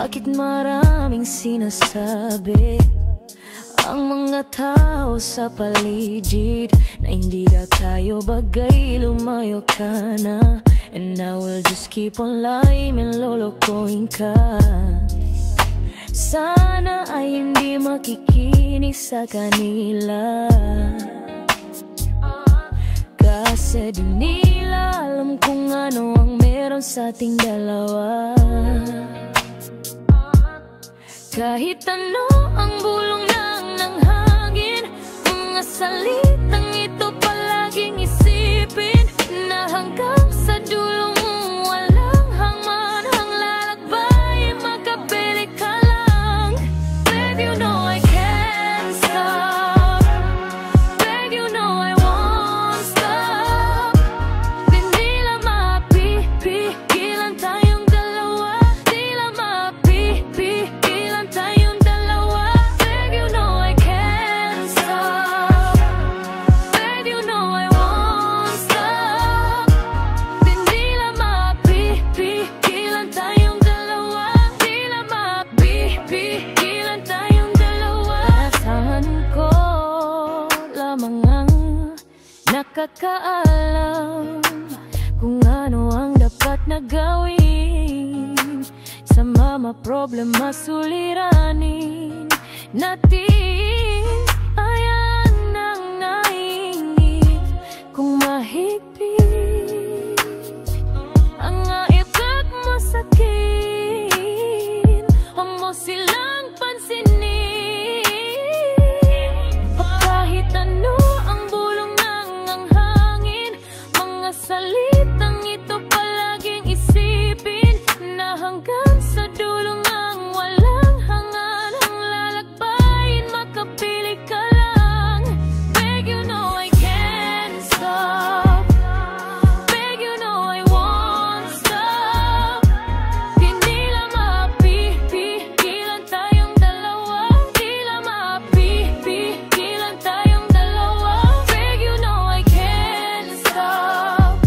Bakit maraming sinasabi ang mga tao sa paligid na hindi na tayo bagay, lumayo ka na. And I will just keep on lying and lolokohin ka. Sana ay hindi makikinig sa kanila, kasi di nila alam kung ano ang meron sa ating dalawa. Kahit ano ang bulong ng hangin, mga salitang ito palaging isipin, na hanggang sa dulo mo walang hangmanang lalakbay, makapilit ka lang. Babe, you know I can't stop. Babe, you know I won't stop. Di nila mapipigilan tayong dalawa. Di nila mapipigilan tayong dalawa. Babe, you know I can't stop. Babe, you know I won't stop. Di nila mapipigilan tayong dalawa. Di nila mapipigilan tayong dalawa. Asahan ko lamang ang nakakaalam kung ano ang dapat na gawin sa mga problema suliranin natin. Ayan ang nainip kung mahigpit ang aibag mo sa akin. Huwag mo silang pansinin, o kahit ano ang bulong ng hangin, mga salitang ito palaging isipin, na hanggang sa dulo ngang walang hanganang lalakbayin, makapilit ka lang. Babe, you know I can't stop. Babe, you know I won't stop. Di nila mapipigilan tayong dalawa. Di nila mapipigilan tayong dalawa. Babe, you know I can't stop.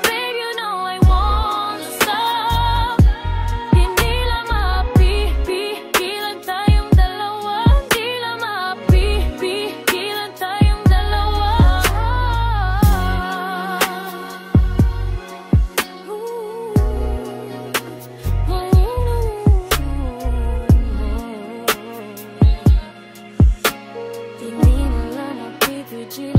Babe, you know I won't stop. Di nila mapipigilan tayong dalawa. Di nila mapipigilan tayong dalawa. Di nila mapipigilan